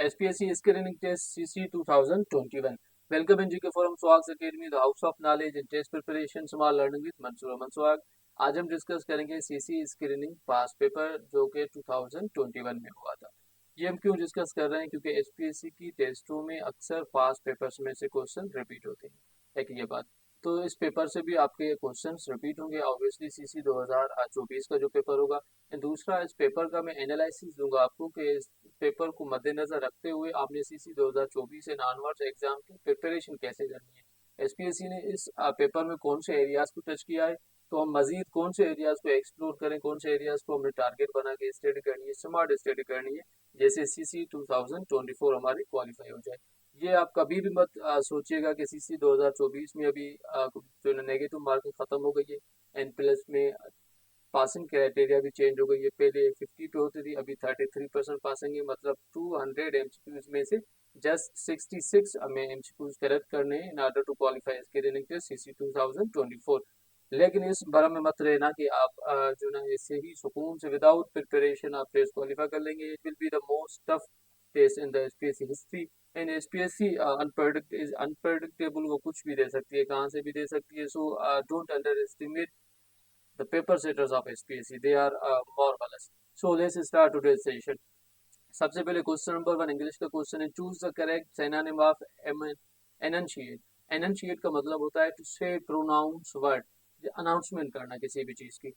SPSC Screening Test CC 2021. Welcome in GK Forum Swag's Academy, the House of Knowledge and Test Preparation, Smart Learning with Mansoor Aman स्वाग। आज हम discuss करेंगे CC screening पास paper जो कि 2021 में हुआ था। ये हम क्यों डिस्कस कर रहे हैं, क्योंकि एसपीएससी की टेस्टों में अक्सर पास पेपर्स में से क्वेश्चन रिपीट होते हैं। है कि ये बात, तो इस पेपर से भी आपके क्वेश्चंस रिपीट होंगे। ऑब्वियसली सीसी 2024 का जो पेपर होगा। दूसरा, इस पेपर का मैं एनालिसिस दूंगा आपको कि इस पेपर को मद्देनजर रखते हुए आपने सीसी 2024 एंड ऑनवर्ड्स एग्जाम की प्रिपरेशन कैसे करनी है। एसपीएससी ने इस पेपर में कौन से एरियाज को टच किया है, तो हम मजीद कौन से एरियाज को एक्सप्लोर करें, कौन से एरियाज को हमने टारगेट बना के स्टडी करनी है, स्मार्ट स्टडी करनी है, जैसे सीसी 2024 हमारी क्वालिफाई हो जाए। ये आप कभी भी मत सोचिएगा कि सीसी 2024 में अभी जो नेगेटिव मार्किंग खत्म हो गई है, एन प्लस में पासिंग क्राइटेरिया भी चेंज हो गई है। पहले 50 पे होती थी, अभी 33% पासिंग है, मतलब 200 एमसीक्यूज में से जस्ट 66 हमें एमसीक्यूज करेक्ट करने हैं in order to qualify screening test CC 2024। लेकिन इस भरम में मत रहना कि आप जो ना ऐसे ही सुकून से विदाउट प्रिपरेशन आप टेस्ट क्वालिफाई कर लेंगे। It will be the most tough test in the SPSC history. And SPSC unpredictable, वो कुछ भी दे सकती है, कहाँ से भी दे सकती है। So don't under estimate the paper setters of SPSC. They are marvelous. So let's start today's session. सबसे पहले क्वेश्चन नंबर 1 इंग्लिश का क्वेश्चन है, choose the correct synonym of enunciate. Enunciate का मतलब होता है टू से प्रोनाउंस वर्ड, अनाउंसमेंट करना किसी भी चीज की।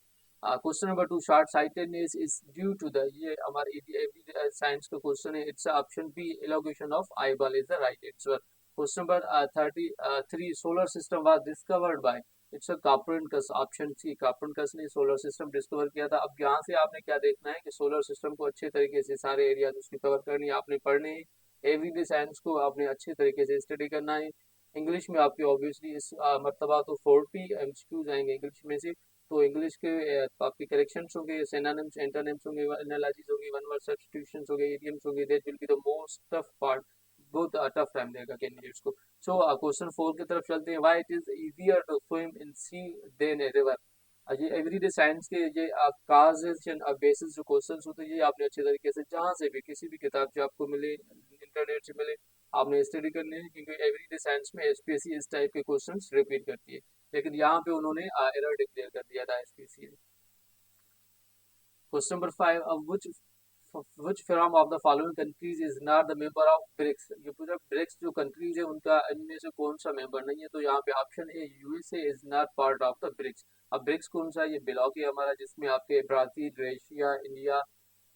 Question number 2, short sightedness is due to the, ये हमारे एवरी साइंस का क्वेश्चन है। It's option B elongation of eyeball is the right answer. Question number 33, solar system was discovered by, it's a Copernicus. Option C, Copernicus ने solar system discover किया था। अब यहाँ से आपने क्या देखना है कि सोलर सिस्टम को अच्छे तरीके से सारे एरिया उसकी कवर करनी है, आपने पढ़ने हैं। एवरीडे साइंस को आपने अच्छे तरीके से स्टडी करना है। इंग्लिश में आपके ऑब्वियसली इस मरतबा तो 40 एमसीक्यूज आएंगे इंग्लिश में से। तो इंग्लिश के आपके करेक्शंस होंगे, सिनोनिम्स, एंटोनिम्स होंगे, एनालॉजीज होंगी, वन वर्ड सब्स्टिट्यूशंस होंगे, इडियम्स होंगे। That will be the most tough part, बहुत टफ टाइम देगा कैंडिडेट्स को। सो क्वेश्चन 4 की तरफ चलते हैं। Why it is easier to swim in sea than a river. ये एवरीडे साइंस के ये काजेस एंड बेसिस जो क्वेश्चंस होते हैं, ये आपने अच्छे तरीके से जहां से भी किसी भी किताब से आपको मिले, इंटरनेट से मिले, आपने स्टडी करने हैं। क्योंकि एवरीडे साइंस में एसपीएससी इस टाइप के क्वेश्चंस रिपीट करती है, लेकिन यहाँ पे उन्होंने एरर डिक्लेयर कर दिया था एसपीएससी ने। क्वेश्चन नंबर 5, अब which from of the following countries is not the member of BRICS. ये पूरा ब्रिक्स जो कंट्रीज है उनका इनमें से कौन सा मेंबर नहीं है। तो यहाँ पे option A, USA is not part of the BRICS. अब ब्रिक्स कौन सा, ये बिलोंग है हमारा, जिसमें आपके Brazil, Russia, India,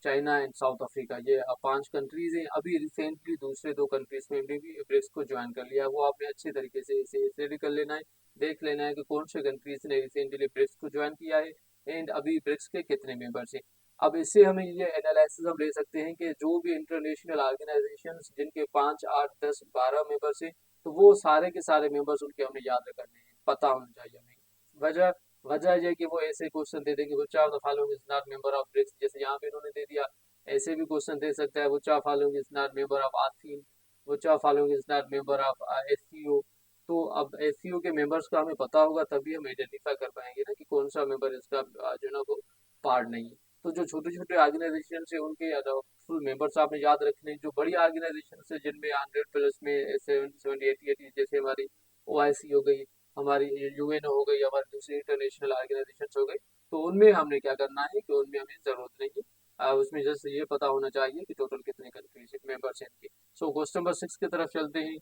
China and South Africa, ये 5 कंट्रीज हैं। अभी रिसेंटली दूसरे 2 कंट्रीज में भी ब्रिक्स को ज्वाइन कर लिया है, वो आपने अच्छे तरीके से इसे स्टडी कर लेना है, देख लेना है कि कौन से कंट्रीज ने रिसेंटली ब्रिक्स को ज्वाइन किया है एंड अभी ब्रिक्स के कितने मेंबर्स हैं। अब इससे हमें ये एनालिसिस हम ले सकते हैं कि जो भी इंटरनेशनल ऑर्गेनाइजेशंस जिनके 5, 8, 10, 12 मेंबर्स हैं, तो वो सारे के सारे मेंबर्स उनके हमें याद करने हैं, पता होना चाहिए हमें। वजह वजह यह कि वो ऐसे क्वेश्चन दे देंगे, which of the following is not member of BRICS, जैसे यहाँ पे इन्होंने दे दिया। ऐसे भी क्वेश्चन दे सकता है, which of following is not member of ASEAN, which of following is not member of SCO. तो अब एससीओ के मेंबर्स का हमें पता होगा तभी हम आइडेंटिफाई कर पाएंगे ना कि कौन सा मेंबर इसका जो ना वो पार्ट नहीं है। तो जो छोटे छोटे ऑर्गेनाइजेशन है उनके फुल मेंबर्स आपने याद रखने। जो बड़ी ऑर्गेनाइजेशन है जिनमें 100 प्लस में 70, 70, 80, जैसे हमारी ओआईसी हो गई, हमारी यूएनओ हो गई, हमारी दूसरी इंटरनेशनल ऑर्गेनाइजेशन हो गई, तो उनमें हमने क्या करना है कि उनमें हमें जरूरत नहीं है। उसमें जस्ट ये पता होना चाहिए कि टोटल कितने कंट्रीज मेंबर्स हैं इनके। सो क्वेश्चन नंबर 6 की तरफ चलते हैं।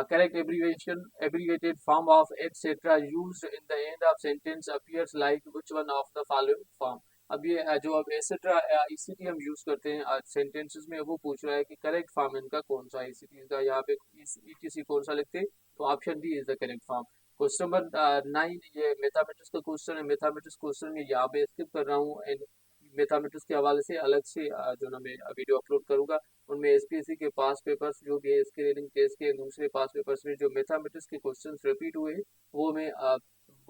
Correct abbreviated form of etc. used in the end of sentence appears like which one of the following form। अब ये जो अब etc ECT हम यूज करते हैं सेंटेंसेस में, वो पूछ रहा है कि करेक्ट फॉर्म इनका कौन सा है ECT का। यहाँ पे ETC कौन सा लिखते हैं, तो option D is the correct form. Question number 9, ये मैथमेटिक्स का क्वेश्चन है। मैथमेटिक्स क्वेश्चन में यहाँ पे स्किप कर रहा हूँ, एंड मैथमेटिक्स के हवाले से अलग से जो ना मैं वीडियो अपलोड करूंगा। उनमें एसपीएससी के पास पेपर्स जो भी है, स्क्रीनिंग टेस्ट के दूसरे पास पेपर्स में जो मैथमेटिक्स के क्वेश्चंस रिपीट हुए हैं, वो मैं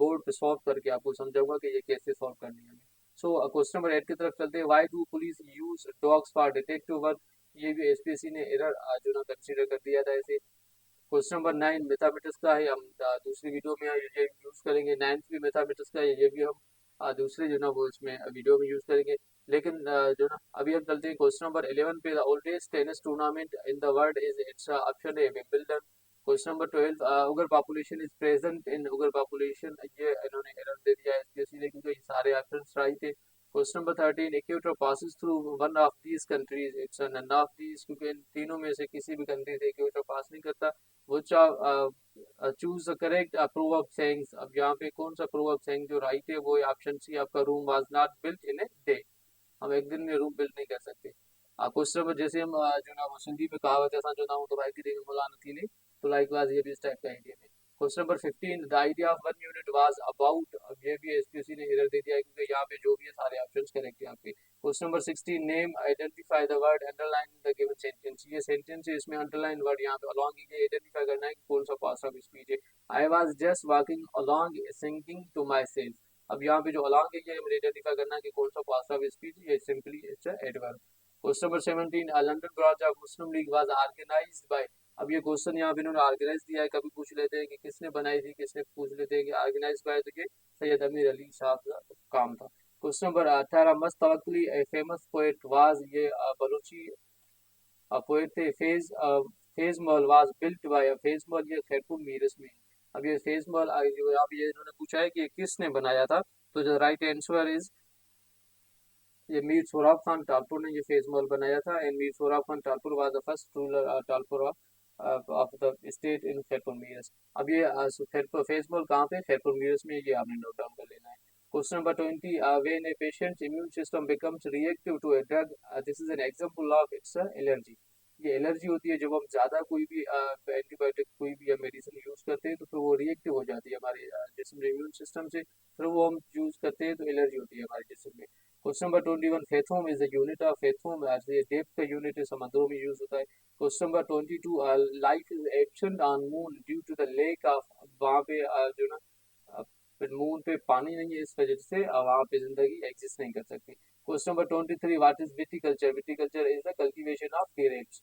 बोर्ड पे सॉल्व करके आपको समझाऊंगा कि ये कैसे सॉल्व करनी है। सो क्वेश्चन नंबर 8 की तरफ चलते हैं। Why do police use dogs for detective work. ये भी एसपीएससी ने एरर जो ना कंसीडर कर दिया था ऐसे। क्वेश्चन नंबर 9 मैथमेटिक्स का है, हम दूसरी वीडियो में ये यूज करेंगे। 9th भी मैथमेटिक्स का है, ये भी हम दूसरे जो ना वो इसमें वीडियो में यूज करेंगे। लेकिन जो ना अभी हम चलते हैं क्वेश्चन नंबर 11 पे। The oldest tennis tournament in the world is its option A Wimbledon. Question number 12, Uyghur population is present in Uyghur population, ये इन्होंने एरर दे दिया है एसपीएससी ने क्योंकि ये सारे ऑप्शन राइट थे। Question number 13, equator passes through one of these countries, it's none of these, क्योंकि इन तीनों में से किसी भी कंट्री से इक्वेटर पास नहीं करता। Which choose the correct prove of sayings. अब यहाँ पे कौन सा प्रूव ऑफ सेइंग जो राइट है वो ऑप्शन सी आपका, room was not built in a day. हम एक दिन में रूम बिल्ड नहीं कर सकते। क्वेश्चन नंबर जैसे हम जो ना वो सिंधी में कहावत है, असां जो ना तो भाई की देंगे मुला न थी, तो लाइकवाइज ये भी इस टाइप का आइडिया में। Question number 15, the idea of one unit was about. अब ये भी एसपीएससी ने एरर दे दिया है क्योंकि यहाँ पे जो भी है सारे ऑप्शंस करेक्ट है आपके। Question number 16, name identify the word underline in the given sentence. ये सेंटेंस है, इसमें अंडरलाइन वर्ड यहाँ पे अलोंग ये आइडेंटिफाई करना है कि कौन सा पार्ट ऑफ स्पीच है। I was just walking along singing to myself. अब यहाँ पे जो अलोंग है ये हमें आइडेंटिफाई करना है कि कौन सा पार्ट ऑफ स्पीच है, ये simply it's adverb. Question number 17, London branch of Muslim League was organised by. अब ये क्वेश्चन यहाँ पे इन्होंने ऑर्गेनाइज दिया है, कभी पूछ लेते हैं कि किसने बनाई थी, किसने पूछ लेते हैं कि ऑर्गेनाइज बाय, तो ये सैयद अमीर अली साहब का काम था। क्वेश्चन नंबर 18, मस्त तवक्कुली ए फेमस पोएट वाज, ये बलूची पोएट थे। Phase Mahal was built by, phase महल ये खैरपुर मीरस में। अब ये फेज महल जो यहाँ पे ये इन्होंने पूछा है कि ये किसने बनाया था, तो जो राइट आंसर इज ये मीर सोहराब खान टालपुर ने ये फेज महल बनाया था। And Mir Sohrab Khan Talpur was the first ruler Talpur of the state in Khairpur Mirs. अब ये फेज महल कहाँ पे, खैरपुर मीरस में, ये आपने नोट डाउन कर लेना है। Question number 20, when a patient immune system becomes reactive to a drug, this is an example of it's allergy. ये एलर्जी होती है जब हम ज्यादा कोई भी एंटीबायोटिक कोई भी मेडिसिन यूज करते हैं तो फिर वो रिएक्टिव हो जाती है हमारे जिसम इम्यून सिस्टम से, फिर वो हम यूज करते हैं तो एलर्जी होती है हमारे जिसम में। Question number 21, fathom is the unit of fathom, ये डेप्थ का यूनिट है, समंदरों में यूज होता है। Question number 22, life is absent on moon due to the lack of, वहाँ पे जो ना मून पे पानी नहीं है, इस वजह से वहाँ पे जिंदगी एग्जिस्ट नहीं कर सकती। Question number 23, what is viticulture, viticulture is the cultivation of grapes.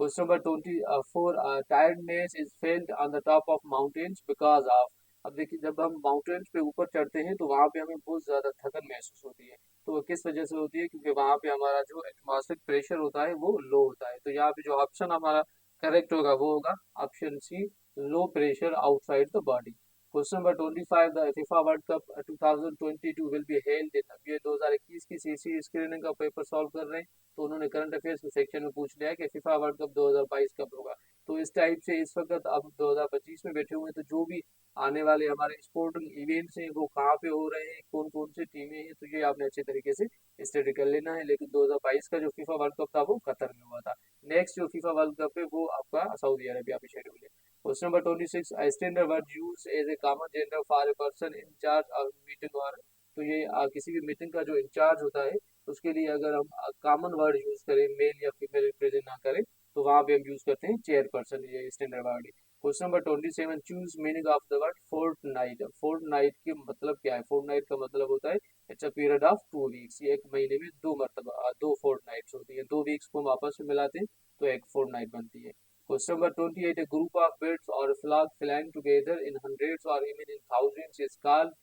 Question number 24, tiredness is failed on the top of mountains because of. अब देखिए जब हम माउंटेन्स पे ऊपर चढ़ते हैं तो वहाँ पे हमें बहुत ज्यादा थकन महसूस होती है, तो वो किस वजह से होती है, क्योंकि वहाँ पे हमारा जो एटमॉस्फेरिक प्रेशर होता है वो लो होता है। तो यहाँ पे जो ऑप्शन हमारा करेक्ट होगा वो होगा option C, low pressure outside the body. Question number 25, the FIFA world cup 2022 will be held in. अब ये 2021 की सीसी स्क्रीनिंग का पेपर सॉल्व कर रहे हैं, तो उन्होंने करंट अफेयर्स के सेक्शन में पूछ लिया है कि फीफा वर्ल्ड कप 2022 कब होगा। तो इस टाइप से इस वक्त अब 2025 में बैठे हुए हैं, तो जो भी आने वाले हमारे स्पोर्टिंग इवेंट्स हैं वो कहाँ पे हो रहे हैं, कौन कौन सी टीमें हैं, तो ये आपने अच्छे तरीके से स्टडी कर लेना है। लेकिन 2022 का जो फीफा वर्ल्ड कप था वो कतर में हुआ था। नेक्स्ट जो फीफा वर्ल्ड कप है वो आपका सऊदी अरेबिया में शेड्यूल है। Question number 26, standard word use as a common gender for a person in charge of meeting और, तो ये किसी भी मीटिंग का जो इंचार्ज होता है उसके लिए अगर हम कॉमन वर्ड यूज करें, मेल या फीमेल रिप्रेजेंट ना करें, तो वहां पे हम यूज करते हैं चेयर पर्सन, ये स्टैंडर्ड वर्ड है। Question number 27, choose meaning of the word fort night. Fort night के मतलब क्या है, फोर्ट नाइट का मतलब होता है it's a period of 2 weeks, ये एक महीने में दो मरतबा दो फोर्ट नाइट्स होती है, 2 वीक्स को हम आपस में मिलाते हैं तो एक फोर्ट नाइट बनती है। Question number 28, a group of birds or flock flying together in hundreds or even in thousands is called,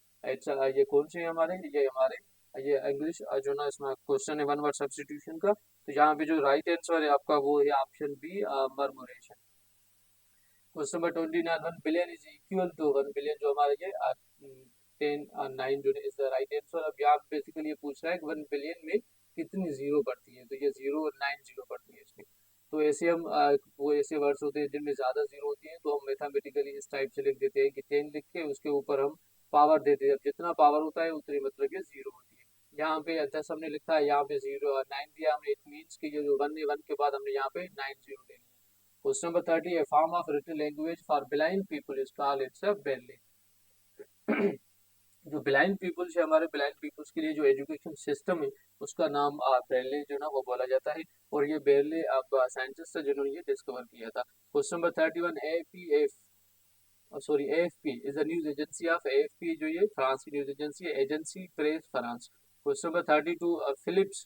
ये कौन से हैं हमारे, ये हमारे ये इंग्लिश जो ना इसमें क्वेश्चन है वन वर्ड सब्स्टिट्यूशन का, तो यहाँ पे जो राइट आंसर है आपका वो है option B, murmuration. Question number 29, 1 billion is equal to 1 billion, जो हमारे ये 10 9 जो इज द राइट आंसर। अब यहाँ बेसिकली ये पूछ रहा है कि 1 बिलियन में कितनी जीरो पड़ती है, तो ये 0 और 9 जीरो पड़ती है इसमें। तो ऐसे हम वो ऐसे वर्ड्स होते हैं जिनमें ज्यादा जीरो होती है, तो हम मैथमेटिकली इस टाइप से लिख देते हैं कि 10 लिख के उसके ऊपर हम पावर देते हैं, अब जितना पावर होता है उतनी मतलब ये जीरो होती है। यहाँ पे 10 हमने लिखा है, यहाँ पे 0 9 दिया हमने, इट मीन्स कि ये जो 1 है 1 के बाद हमने यहाँ पे 9 जीरो ले लिया। Question number 30, a form of written language for blind people is called it's a braille। जो ब्लाइंड पीपल्स है, हमारे ब्लाइंड पीपल्स के लिए जो एजुकेशन सिस्टम है उसका नाम ब्रेले जो ना वो बोला जाता है, और ये ब्रेले अब साइंटिस्ट है जिन्होंने ये डिस्कवर किया था। Question number 31, AFP is the news agency of, AFP जो ये फ्रांस की न्यूज एजेंसी है, agency press France. Question number 32, Philips.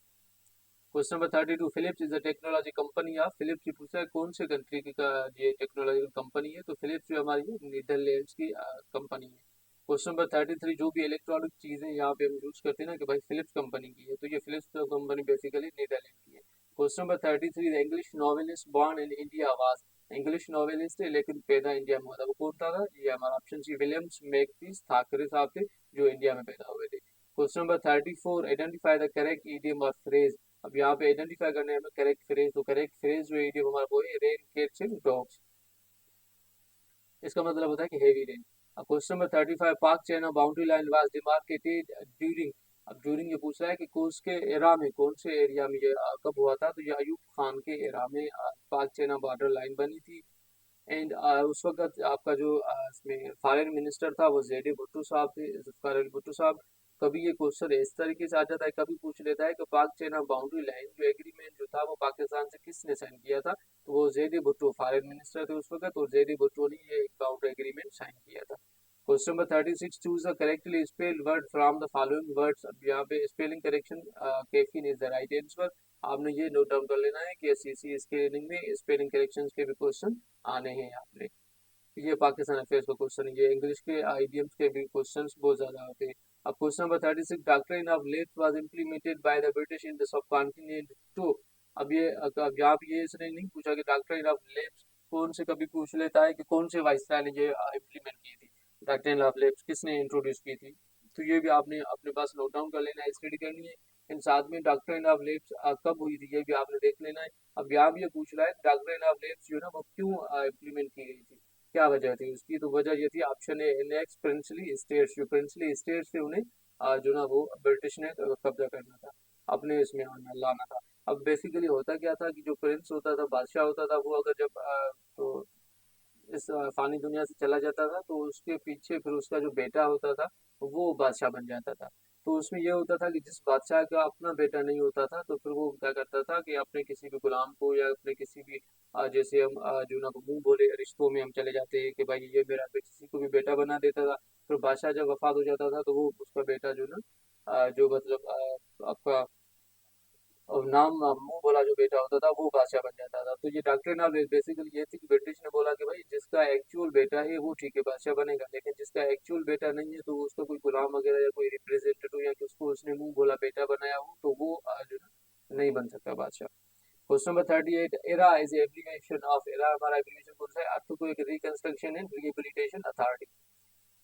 Question number 32, Philips is a technology company of, Philips ये पूछा है कौन से कंट्री की का ये टेक्नोलॉजिकल कंपनी है, तो फिलिप्स जो हमारी नीदरलैंड्स की कंपनी है। क्वेश्चन नंबर 33, जो भी इलेक्ट्रॉनिक चीजें यहाँ पे हम यूज करते हैं ना कि भाई फिलिप्स कंपनी की है, तो ये फिलिप्स कंपनी बेसिकली नीदरलैंड की है। Question number 33, the English novelist born in India was, English novelist है लेकिन पैदा इंडिया में हुआ था, वो कौन था? ये हमारा option C Williams Makepeace Thackeray साहब थे, जो इंडिया में पैदा हुए थे। Question number 34, identify the correct idiom और फ्रेज। अब यहाँ पे आइडेंटिफाई करने में करेक्ट फ्रेज, तो करेक्ट फ्रेज जो इडियम हमारा वो है रेन केट्स एंड डॉग्स, इसका मतलब होता है कि हेवी रेन। अब क्वेश्चन नंबर 35, पाक China boundary line was demarcated during, अब ड्यूरिंग ये पूछ रहा है कि कौन के एरा में, कौन से एरिया में ये कब हुआ था, तो ये अयूब खान के एरा में पाक चाइना बॉर्डर लाइन बनी थी। एंड उस वक्त आपका जो इसमें फॉरेन मिनिस्टर था वो जेडी भुट्टो साहब थे, जुल्फिकार अली भुट्टो साहब। कभी ये क्वेश्चन इस तरीके से आ जाता है, कभी पूछ लेता है कि पाक चाइना बाउंड्री लाइन जो एग्रीमेंट जो था वो पाकिस्तान से किसने साइन किया था, तो वो जेडी भुट्टो फॉरेन मिनिस्टर थे उस वक्त, और जेडी भुट्टो ने ये बाउंड्री एग्रीमेंट साइन किया था। Question number 36, choose the correctly spelled word from the following words. अब यहाँ पे spelling correction caffeine is the right answer. आपने ये नोट डाउन कर लेना है कि एससीसी स्क्रीनिंग में स्पेलिंग करेक्शन के भी क्वेश्चन आने हैं आपने। ये पाकिस्तान अफेयर्स का क्वेश्चन है, ये इंग्लिश के आईडियम्स के भी क्वेश्चंस बहुत ज्यादा आते हैं। अब question number 36, doctrine of left was implemented by the British in the subcontinent to. अब यहाँ पे ये इसने नहीं पूछा कि डॉक्ट्रिन ऑफ लेफ्ट कौन से, कभी पूछ लेता है कि कौन से वाइसराय ने ये इम्प्लीमेंट की थी, डॉक्ट्रिन ऑफ लेफ्ट किसने इंट्रोड्यूस की थी, तो ये भी आपने अपने पास नोट डाउन कर लेना है, स्टडी करनी है। इन साथ में डॉक्ट्रिन ऑफ लेफ्ट कब हुई थी ये भी आपने देख लेना है। अब यहाँ भी ये पूछ रहा है डॉक्ट्रिन ऑफ लेफ्ट जो है ना वो क्यों इम्प्लीमेंट की गई थी, क्या वजह थी उसकी, तो वजह ये थी option A next princely states, जो प्रिंसली स्टेट्स थे उन्हें जो ना वो ब्रिटिश ने कब्जा करना था, अपने इसमें लाना था। अब बेसिकली होता क्या था कि जो प्रिंस होता था, बादशाह होता था, वो अगर जब तो इस फानी दुनिया से चला जाता था तो उसके पीछे फिर उसका जो बेटा होता था वो बादशाह बन जाता था। तो उसमें ये होता था कि जिस बादशाह का अपना बेटा नहीं होता था तो फिर वो क्या करता था कि अपने किसी भी गुलाम को या अपने किसी भी जैसे हम जो ना मुंह बोले रिश्तों में हम चले जाते हैं कि भाई ये मेरा किसी को भी बेटा बना देता था। फिर बादशाह जब वफात हो जाता था तो वो उसका बेटा जो ना जो मतलब आपका और नाम मुंह बोला जो बेटा होता था वो बादशाह बन जाता था। तो ये डॉक्ट्रिन ऑफ बेसिकली ये थी कि ब्रिटिश ने बोला कि भाई जिसका एक्चुअल बेटा है वो ठीक है बादशाह बनेगा, लेकिन जिसका एक्चुअल बेटा नहीं है तो उसका कोई गुलाम वगैरह या कोई रिप्रेजेंटेटिव या उसको उसने मुंह बोला बेटा बनाया हो तो वो जो ना नहीं बन सकता बादशाह। Question number 38, ERA is abbreviation of, ERA हमारा एब्रीविएशन कौन सा है? Earthquake reconstruction and rehabilitation authority.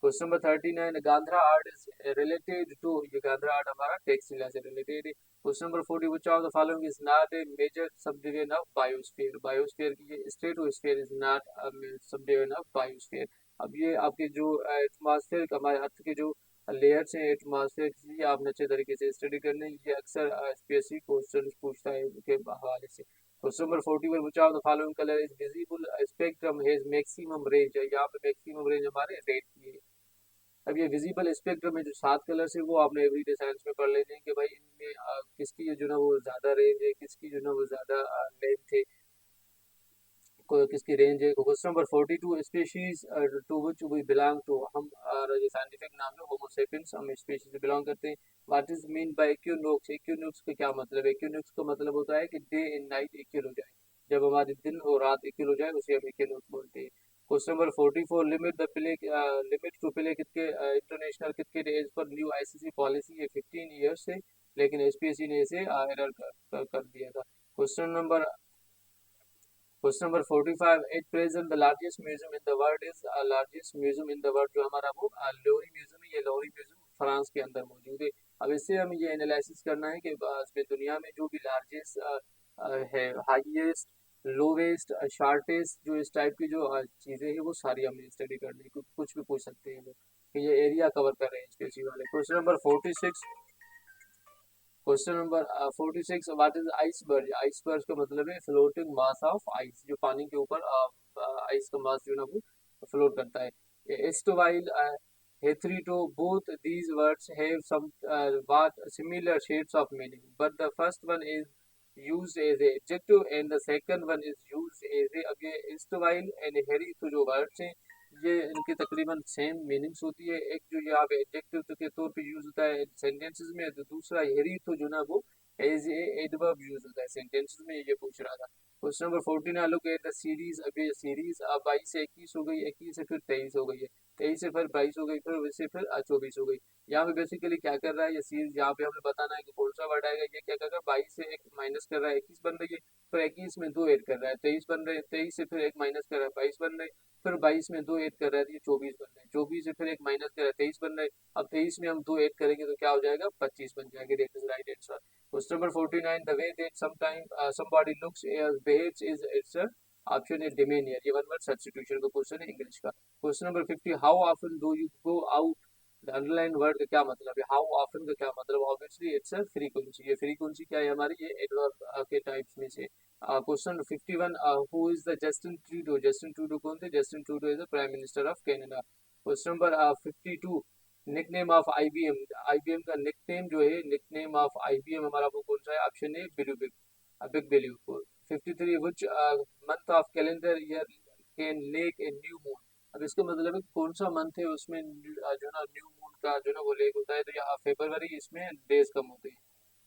Question number 39, Gandhara art is related to, ये गांधरा आर्ट हमारा टेक्सटाइल से रिलेटेड है। Question number 40, which of the following is not a major subdivision of biosphere, biosphere की ये stratosphere is not a subdivision of biosphere. अब ये आपके जो एटमॉस्फेयर हमारे अर्थ के जो लेयर्स हैं एटमॉस्फेयर की, आपने अच्छे तरीके से स्टडी करने, ये अक्सर स्पेसिफिक क्वेश्चन पूछता है के हवाले से। Question number 41, which of the following colour is visible spectrum has maximum range, यहाँ पे मैक्सिमम रेंज हमारे रेड की है। अब ये विजिबल स्पेक्ट्रम में जो 7 कलर्स है वो आपने एवरीडे साइंस में पढ़ लेने हैं कि भाई इनमें किसकी जो ना वो ज्यादा रेंज है, किसकी जो ना वो ज्यादा लेंथ है, किसकी रेंज है। Question number 42, species to which we belong to, हम ये साइंटिफिक नाम है होमो सेपियंस, हम स्पीशीज से बिलोंग करते हैं। What is mean by equinox, equinox का क्या मतलब है? इक्विनोक्स का मतलब होता है कि डे एंड नाइट इक्वल हो जाए, जब हमारे दिन और रात इक्वल हो जाए उसे हम इक्विनोक्स बोलते हैं। Question number 44, limit the play, limit to play cricket international cricket age पर न्यू आईसीसी पॉलिसी है 15 ईयर्स से, लेकिन एसपीएससी ने इसे एरर कर दिया था। Question number 45, at present the largest museum in the world is, largest museum in the world जो हमारा वो लोरी म्यूजियम है, ये लोरी म्यूजियम फ्रांस के अंदर मौजूद है। अब इससे हमें ये एनालिसिस करना है कि इसमें दुनिया में जो भी लार्जेस्ट है, हाईएस्ट, लोवेस्ट, शॉर्टेस्ट, जो इस टाइप की जो चीज़ें हैं वो सारी हमें स्टडी करनी है, कुछ भी पूछ सकते हैं वो कि ये एरिया कवर कर रहे हैं स्पेसी वाले। Question number 46, question number 46, what is iceberg, iceberg का मतलब है फ्लोटिंग मास ऑफ आइस, जो पानी के ऊपर आइस का मास जो ना वो फ्लोट करता है। एस्टवाइल, हेथ्रीटो, both these words have some what similar shades of meaning, but the first one is used as a adjective and the second one is used as a, अब ये एस्टवाइल एंड हेरी तो जो वर्ड्स हैं ये इनकी तकरीबन सेम मीनिंग्स होती है। एक जो यहाँ पे एडजेक्टिव के तौर पे यूज होता है सेंटेंसेस में, तो दूसरा हेरी तो जो ना वो एज ए एडवर्ब यूज होता है सेंटेंसेस में, ये पूछ रहा था। Question number 14, look at the series. अब ये सीरीज अब 22 से 21 हो गई, 21 से फिर 23 हो गई है, 23 से फिर 22 हो गई, फिर वैसे फिर 24 हो गई। यहाँ पे बेसिकली क्या कर रहा है ये सीरीज, यहाँ पे हमें बताना है कि कौन सा वर्ड आएगा। ये क्या कर रहा है, 22 से एक माइनस कर रहा है, 21 बन रही है, फिर 21 में 2 ऐड कर रहा है, 23 बन रहे हैं, 23 से फिर एक माइनस कर रहा है, 22 बन रहे हैं, फिर 22 में 2 ऐड कर रहा है, तो ये 24 बन रहे हैं, 24 से फिर एक माइनस कर रहा है, 23 बन रहे हैं। अब 23 में हम 2 ऐड करेंगे तो क्या हो जाएगा, 25 बन जाएंगे। That is right answer. Question number 49, the way that somebody looks behaves is it's a option is demeanor. ये one word substitution का क्वेश्चन है इंग्लिश का। Question number 50, how often do you go out? The underline word का क्या मतलब है, how often का क्या मतलब, ऑब्वियसली इट्स अ फ्रीक्वेंसी। ये फ्रीक्वेंसी क्या है हमारी, ये एडवर्ब के टाइप्स में से। Question 51, who is the Justin Trudeau? Justin Trudeau कौन थे? Justin Trudeau is the prime minister of Canada. Question number 52, nickname of IBM. IBM का निकनेम जो है, निकनेम ऑफ आईबीएम हमारा वो कौन सा है? Option a big big, big value. 53, which month of calendar year can lake a new moon? अब इसका मतलब है कौन सा मंथ है उसमें जो ना न्यू मून का जो ना वो लेक होता है, तो यहाँ फेब्रुवरी, इसमें डेज कम होते हैं,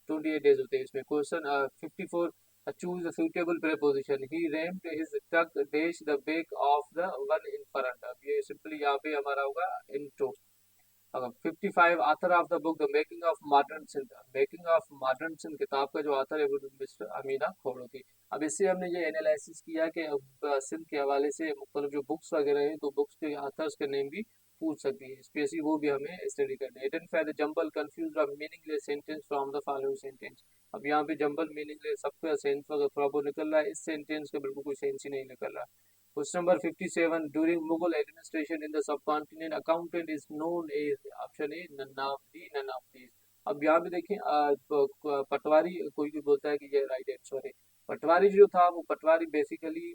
28 डेज होते हैं इसमें। Question 54, choose the suitable preposition. He rammed his truck dash the back of the one in front. अब ये सिंपली यहाँ पे हमारा होगा into. 55, author of the book the making of modern Sindh. Making of modern Sindh किताब का जो ऑथर है वो मिस्टर अमीना खोड़ो थी। अब इससे हमने ये एनालिसिस किया कि सिंध के हवाले से मुख्तलिफ जो बुक्स वगैरह हैं, तो बुक्स के ऑथर्स के नेम भी पूछ सकती है, स्पेशली वो भी हमें स्टडी करना है। आइडेंटिफाई द जंबल कंफ्यूज और meaningless sentence from the following sentence. अब यहाँ पे जंबल मीनिंगलेस सबका सेंस थोड़ा बहुत निकल रहा है, इस सेंटेंस का बिल्कुल कोई सेंस ही नहीं निकल रहा। Question number 57, during Mughal administration in the subcontinent, accountant is known as option A, none of these। अब यहाँ पे देखें पटवारी कोई भी बोलता है कि ये राइट आंसर है। पटवारी जो था वो पटवारी बेसिकली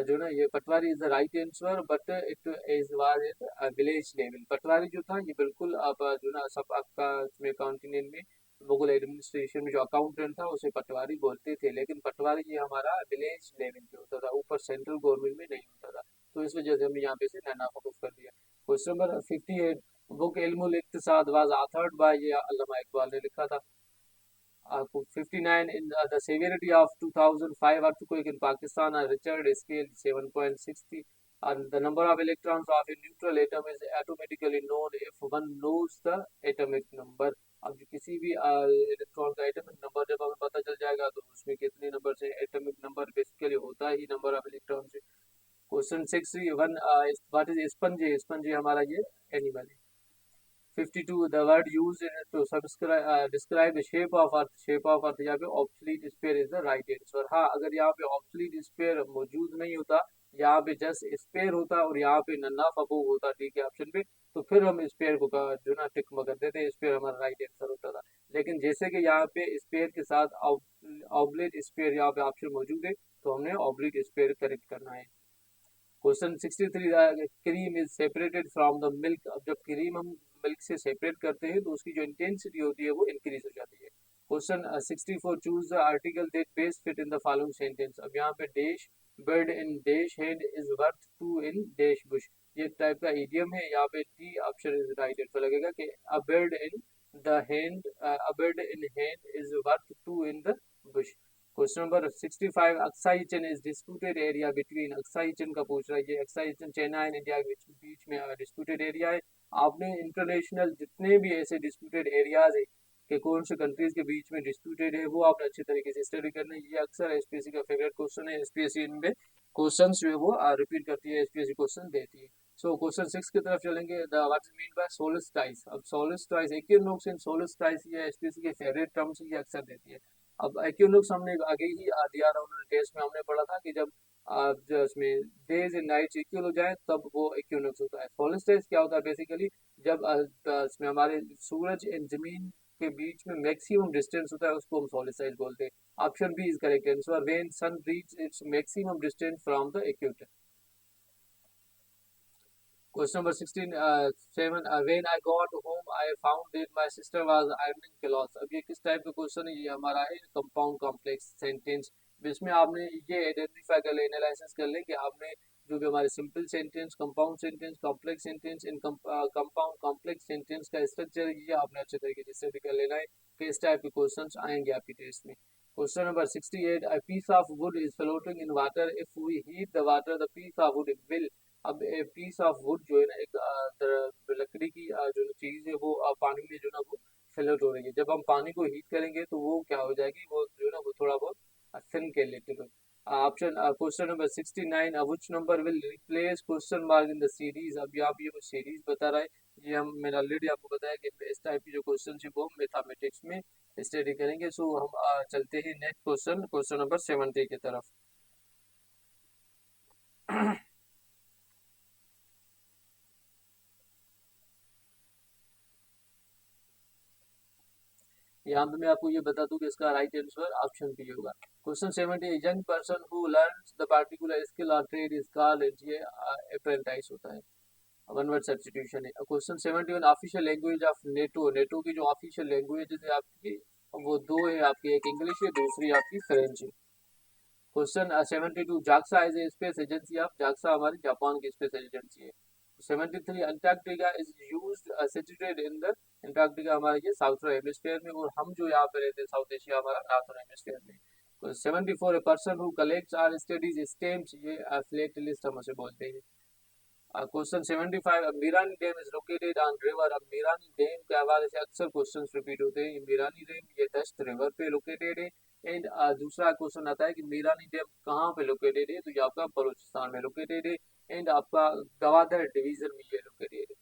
जो ना ये patwari is the right answer, but it is was at village level. Patwari जो था ये बिल्कुल अब जो ना सब आपका इसमें कॉन्टिनेंट में मुगल एडमिनिस्ट्रेशन में जो अकाउंटेंट था उसे पटवारी बोलते थे, लेकिन पटवारी ये हमारा विलेज लेवल पे होता था, ऊपर सेंट्रल गवर्नमेंट में नहीं होता था, तो इस वजह से हमने यहाँ पे से नैना फोकस कर दिया। Question number 58, book Ilmul Iqtisad was authored by, ये अल्लामा इकबाल ने लिखा था। 59, in the severity of 2005 earthquake in Pakistan, Richard scale 7.60, and the number of electrons of a neutral atom is automatically known if one knows the atomic number। अब जो किसी भी electron का atomic number जब हमें पता चल जाएगा तो उसमें कितने नंबर से, एटॉमिक नंबर बेसिकली होता ही नंबर ऑफ इलेक्ट्रॉन से। Question 61, what is sponge? Sponge हमारा ये एनिमल है। 52, the word used in it to describe the shape of earth, shape of earth यहाँ पे obsolete sphere is the right answer। हाँ, अगर यहाँ पे obsolete sphere मौजूद नहीं होता, यहाँ पे just sphere होता और यहाँ पे नन्ना फबू होता डी के ऑप्शन पे, तो फिर हम स्पेयर को जो ना टिक कर देते, स्पेयर हमारा राइट आंसर होता था। लेकिन जैसे कि यहाँ पे स्पेयर के साथ ऑब्लिट स्पेयर यहाँ पे ऑप्शन मौजूद है, तो हमने ऑब्लिट स्पेयर करेक्ट करना है। Question 63, cream is separated from the milk. अब जब क्रीम हम मिल्क से सेपरेट करते हैं तो उसकी जो इंटेंसिटी होती है वो इंक्रीज हो जाती है। Question 64, choose the article that best fit in the following sentence. अब यहाँ पे dash bird in dash hand is worth two in dash bush, ये टाइप का इडियम है, यहाँ पे D option is right answer लगेगा कि a bird in the hand, a bird in hand is worth two in the bush. Question number 65, Aksai Chin is disputed area between. Aksai चीन का पूछ रहा है, ये अक्साई चीन चाइना एंड इंडिया के बीच में डिस्प्यूटेड एरिया है। आपने इंटरनेशनल जितने भी ऐसे डिस्प्यूटेड एरियाज है कि कौन से कंट्रीज के बीच में डिस्प्यूटेड है, वो आपने अच्छे तरीके से स्टडी करना है। ये अक्सर एसपीएससी का फेवरेट क्वेश्चन है, एसपीएससी इनमें क्वेश्चन जो है वो रिपीट करती है, एसपीएससी क्वेश्चन देती है। सो क्वेश्चन 6 की तरफ चलेंगे। The what is mean by solstice. अब सोलिस्टाइस, इक्विनॉक्स इन सोलिस्टाइस, ये एसपीएससी के फेवरेट टर्म्स ये अक्सर देती है। अब इक्विनॉक्स हमने आगे ही दिया था, उन्होंने टेस्ट में हमने पढ़ा था कि जब जो इसमें डेज एंड नाइट्स इक्वल हो जाए तब वो इक्विनॉक्स होता है। सोलिस्टाइस क्या होता है बेसिकली, जब इसमें हमारे सूरज एंड जमीन के बीच में मैक्सिमम डिस्टेंस होता है उसको हम सोलिस्टाइस बोलते हैं। Option B is correct answer, when sun reach its maximum distance from the equator. Question number 16, 7, when I got home I found that my sister was ironing clothes। अब ये किस type का क्वेश्चन है, ये हमारा है कंपाउंड कॉम्प्लेक्स सेंटेंस, जिसमें आपने ये आइडेंटिफाई कर ले, एनालिसिस कर ले कि आपने जो कि हमारे simple sentence, compound sentence, complex sentence, इन कंपाउंड कॉम्प्लेक्स सेंटेंस का स्ट्रक्चर ये आपने अच्छे तरीके से स्टडी कर लेना है कि इस टाइप के क्वेश्चंस आएंगे आपके टेस्ट में। Question number 68, a piece of wood is floating in water. If we heat the water, the piece of wood will। अब ए पीस ऑफ वुड जो है ना, एक लकड़ी की जो चीज है वो पानी में जो ना वो फ्लोट हो रही है। जब हम पानी को हीट करेंगे तो वो क्या हो जाएगी, वो जो है ना वो थोड़ा बहुत थिन के लिए। Option question number 69, which number will replace question mark in the series. अब यहाँ पे ये सीरीज बता रहा है। ये हम मैंने ऑलरेडी आपको बताया कि इस टाइप की जो क्वेश्चन है वो मैथमेटिक्स में स्टडी करेंगे। सो हम चलते हैं नेक्स्ट क्वेश्चन, क्वेश्चन नंबर 70 की तरफ। यहाँ पे मैं आपको ये बता दूं कि इसका राइट आंसर ऑप्शन बी होगा। Question 70, young person who learns the particular skill और ट्रेड इज कॉल्ड, ये अप्रेंटिस होता है, वन वर्ड सब्स्टिट्यूशन है। Question 71, official language of NATO, NATO की जो ऑफिशियल लैंग्वेज है आपकी वो दो है आपकी, एक इंग्लिश है, दूसरी आपकी फ्रेंच है। Question 72, JAXA is a space agency of, JAXA हमारी जापान की स्पेस एजेंसी है। 73, Antarctica is used situated in the, Antarctica हमारे ये साउथर्न हेमिस्फीयर में, और हम जो यहाँ पे रहते हैं साउथ एशिया हमारा नॉर्थर्न हेमिस्फीयर में। 74, a person who collects or studies stamps, ये फिलेटलिस्ट हम उसे बोलते हैं। Question 75, Mirani dam is located on river. अब मीरानी डैम के हवाले से अक्सर क्वेश्चंस रिपीट होते हैं। मीरानी डैम ये दस्त रिवर पे लोकेटेड है। एंड दूसरा क्वेश्चन आता है कि मीरानी डैम कहाँ पे लोकेटेड है, तो ये आपका बलूचिस्तान में लोकेटेड है। एंड आपका गवादर डिवीजन में ये लोकेटेड है।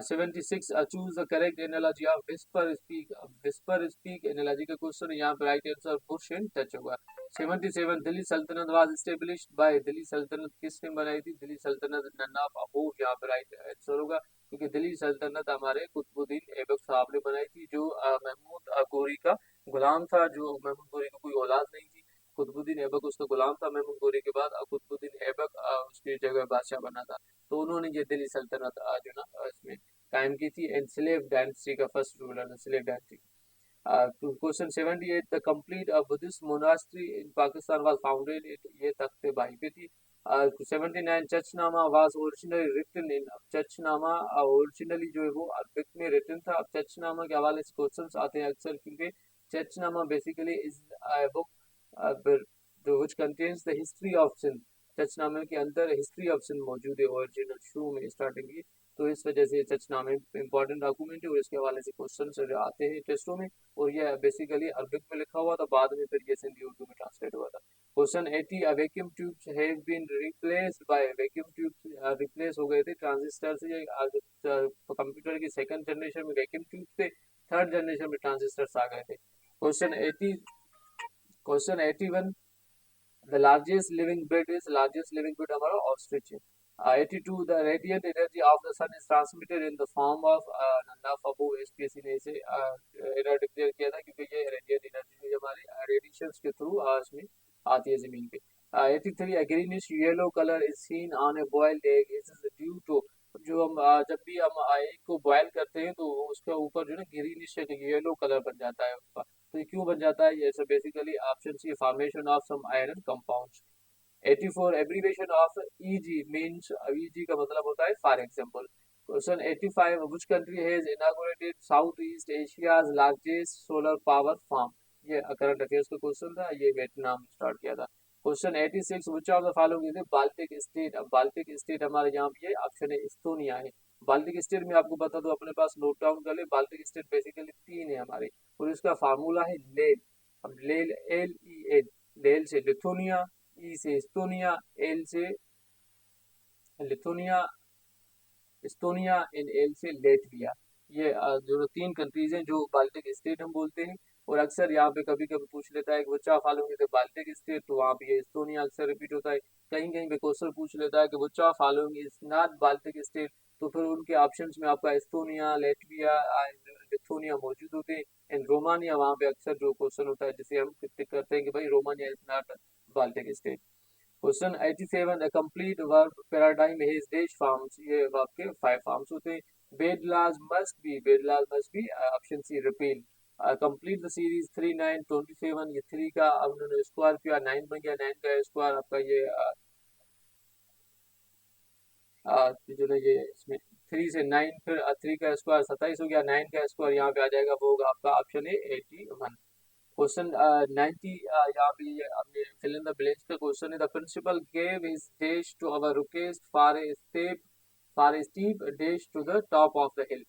76, choose the correct analogy of whisper speak. Whisper speak analogy का क्वेश्चन है, यहाँ पे right answer Bush and touch होगा। 77, दिल्ली सल्तनत वाज एस्टेब्लिश्ड बाय, दिल्ली सल्तनत किसने बनाई थी, दिल्ली सल्तनत नन्ना ऑफ अबूर, यहाँ पे राइट आंसर होगा, क्योंकि दिल्ली सल्तनत हमारे कुतुबुद्दीन ऐबक साहब ने बनाई थी, जो महमूद गोरी का गुलाम था, जो महमूद गोरी को कोई औलाद नहीं थी। कुतुबुद्दीन ऐबक उसका गुलाम था महमूद गोरी के बाद, कुतुबुद्दीन ऐबक उसकी जगह बादशाह बना था। तो उन्होंने ये दिल्ली सल्तनत जो ना इसमें कायम की थी। एंड स्लेव डायनेस्टी का फर्स्ट रूलर है slave dynasty. Question 78, the complete Buddhist monastery in Pakistan was founded, ये तख्ते बाई पे थी। 79, Chachnama was originally written in, Chachnama originally जो है वो अरबिक में रिटन था। अब चर्चनामा के हवाले से क्वेश्चंस आते हैं अक्सर, क्योंकि चर्चनामा बेसिकली इज बुक जो which contains the history of Sindh, चर्चनामे के अंदर हिस्ट्री ऑफ सिंध मौजूद है ओरिजिनल शुरू में स्टार्टिंग की। तो इस वजह से चर्चनामे इंपॉर्टेंट डॉक्यूमेंट है और इसके हवाले से क्वेश्चन आते हैं टेस्टों में। और ये बेसिकली अरबिक में लिखा हुआ था, बाद में फिर ये सिंधी उर्दू में ट्रांसलेट हुआ था। Question 80, vacuum tubes have been replaced by, vacuum tubes replace हो गए थे ट्रांजिस्टर से। कंप्यूटर की सेकंड जनरेशन में वैक्यूम ट्यूब्स थे, थर्ड जनरेशन में ट्रांजिस्टर्स आ गए थे। Question 81, the largest living bird is, largest living bird हमारा ऑस्ट्रिच है। 82, the radiant energy of the sun is transmitted in the form of नन्नाफ अबू, एसपीएससी ने इसे एरर डिक्लेयर किया था, क्योंकि ये रेडिएंट एनर्जी जो हमारे रेडिएशंस के थ्रू इसमें आती है जमीन पे। 83, greenish yellow colour is seen on a boiled egg, it is due to, जो हम जब भी हम एग को बॉयल करते हैं तो उसके ऊपर जो है ना ग्रीनिश येलो कलर बन जाता है उसका। तो ये क्यों बन जाता है, ये सब basically option C, formation of some iron compounds. 84, abbreviation of EG means, EG का मतलब होता है for example. Question 85, which country has inaugurated South East Asia's largest solar power farm, ये करंट अफेयर्स का क्वेश्चन था, ये वियतनाम स्टार्ट किया था। Question 86, which of the following is Baltic state. अब बाल्टिक स्टेट हमारे यहाँ पे ऑप्शन है इस्तोनिया है। बाल्टिक स्टेट में आपको बता दो, अपने पास नोट डाउन कर ले, बाल्टिक स्टेट बेसिकली तीन है हमारे, और इसका फार्मूला है लेल। अब लेल, एल ई एल, लेल से लिथुनिया, ई से इस्तोनिया, एल से लिथुनिया, इस्तोनिया, इन एल से लेटविया। ये जो तीन कंट्रीज हैं जो बाल्टिक स्टेट हम बोलते हैं। और अक्सर यहाँ पे कभी कभी पूछ लेता है कि बच्चा फॉलोइंग इज बाल्टिक स्टेट, तो वहाँ पे ये इस्तोनिया अक्सर रिपीट होता है। कहीं कहीं पे क्वेश्चन पूछ लेता है कि बच्चा following is not Baltic state, तो फिर उनके ऑप्शंस में आपका इस्तोनिया, लेटविया, लिथुनिया मौजूद होते हैं। एंड रोमानिया वहाँ पे अक्सर जो क्वेश्चन होता है जिसे हम टिक करते हैं कि भाई Romania is not Baltic state. Question 87, a complete verb paradigm is dash forms, ये वर्ब के 5 फॉर्म्स होते हैं। bed laws must be option C repeal. Complete the series 3 9 27, ये 3 का अब उन्होंने स्क्वायर किया 9 बन गया, 9 का स्क्वायर आपका ये जो है ये इसमें 3 से 9, फिर 3 का स्क्वायर 27 हो गया, 9 का स्क्वायर यहाँ पे आ जाएगा, वो होगा आपका ऑप्शन है 81। क्वेश्चन 90, यहाँ पे ये आपने फिल इन द ब्लैंक्स का क्वेश्चन है। The principal gave his dash to our request for a steep dash to the top of the hill.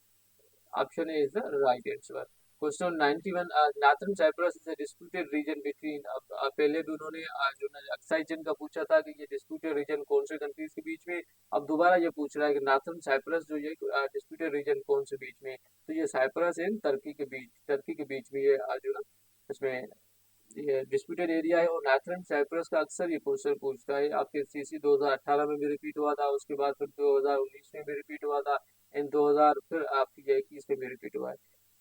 Option A is the right answer. Question 91, Northern Cyprus is a disputed region between, पहले भी उन्होंने जो Aksai चीन का पूछा था कि ये डिस्प्यूटेड रीजन कौन से कंट्रीज के बीच में, अब दोबारा ये पूछ रहा है कि नॉर्थर्न साइप्रस जो ये डिस्प्यूटेड रीजन कौन से बीच में, तो ये साइप्रस एंड टर्की के बीच में ये जो ना इसमें ये डिस्प्यूटेड एरिया है। और नॉर्थर्न साइप्रस का अक्सर ये क्वेश्चन पूछता है, आपके सीसी 2018 में भी रिपीट हुआ था, उसके बाद फिर 2019 में भी रिपीट हुआ था, एंड 2000 फिर आपकी 21 में भी रिपीट हुआ है।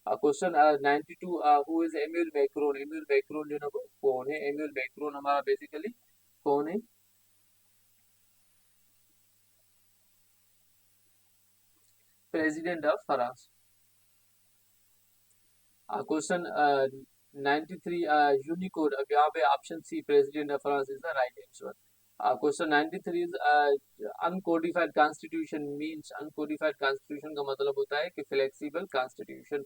Question 92, who is Emmanuel Macron. Emmanuel Macron जो ना वो कौन है? एम्यूल मैक्रोन हमारा बेसिकली कौन है? President of France. Question 93, Unicode, अब यहाँ पे option C president of France is the right answer. Question 93 is uncodified constitution means, uncodified constitution का मतलब होता है कि flexible constitution.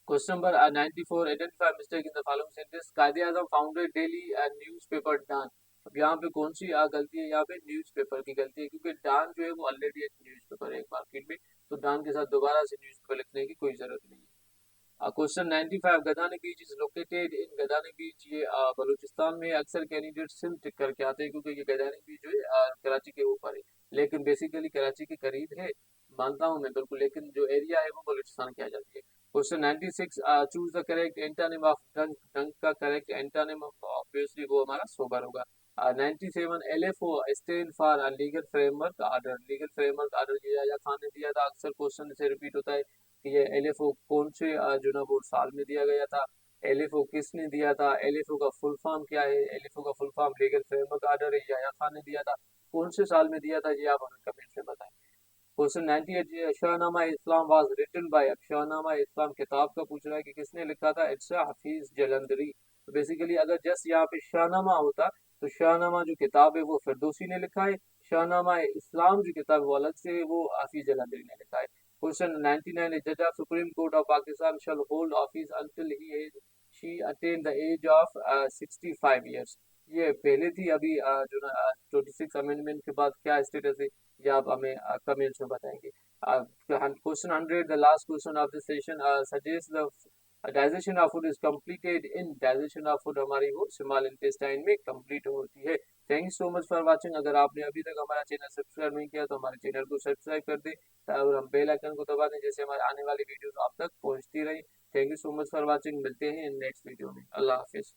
Question number 94, identify mistake in the following sentence. Quaid-e Azam founded daily newspaper Dawn. अब यहाँ पे कौन सी गलती है? यहाँ पे न्यूज़पेपर की गलती है, क्योंकि डान जो है वो ऑलरेडी एक न्यूज़पेपर है एक मार्केट में, तो डान के साथ दोबारा से न्यूज़पेपर लिखने की कोई जरूरत नहीं है। Question 95, Gadani beach is located in. Gadani beach ये बलूचिस्तान में। अक्सर कैंडिडेट सिंध टिक करके आते हैं क्योंकि ये गदानी बीच जो है कराची के ऊपर है, लेकिन बेसिकली कराची के करीब है, मानता हूँ मैं बिल्कुल, लेकिन जो एरिया है वो बलूचिस्तान की आ जाती है। Question 96, choose the correct antonym of drunk. Drunk का करेक्ट एंटोनिम ऑब्वियसली वो हमारा सोबर होगा। 97, LFO stand for legal framework order. Legal framework order ये याया खान ने दिया था, अक्सर क्वेश्चन से रिपीट होता है कि ये एलएफओ कौन से जो ना वो साल में दिया गया था, एलएफओ किसने दिया था, एलएफओ का फुल फॉर्म क्या है, एलएफओ का full form legal framework order है, याया खान ने दिया था, कौन से साल में दिया था, ये आप हमें कमेंट में बताएं। Question 98, Shahnama Islam was written by. अब शाहनामा इस्लाम किताब का पूछ रहा है कि किसने लिखा था? इट्स हफीज जलंधरी। तो बेसिकली अगर जस्ट यहाँ पे शाहनामा होता तो शाहनामा जो किताब है वो फिरदौसी ने लिखा है, शाहनामा इस्लाम जो किताब है वो अलग से है, वो हफीज जलंधरी ने लिखा है। क्वेश्चन 99, जज of supreme court of Pakistan shall hold office until he she attain the age of 65 years. ये पहले थी, अभी जो ना 26 अमेंडमेंट के बाद क्या स्टेटस है, ये आप हमें कमेंट्स में बताएंगे। Question 100, the last question of this session, suggest the digestion of food is completed in. Digestion of food हमारी वो स्मॉल इंटेस्टाइन में कंप्लीट होती है। Thank you so much for watching. अगर आपने अभी तक हमारा चैनल सब्सक्राइब नहीं किया तो हमारे चैनल को सब्सक्राइब कर दें और हम बेल आइकन को दबा दें, जैसे हमारे आने वाली वीडियोस आप तक पहुंचती रही। Thank you so much for watching. मिलते हैं नेक्स्ट वीडियो में। अल्लाह हाफिज।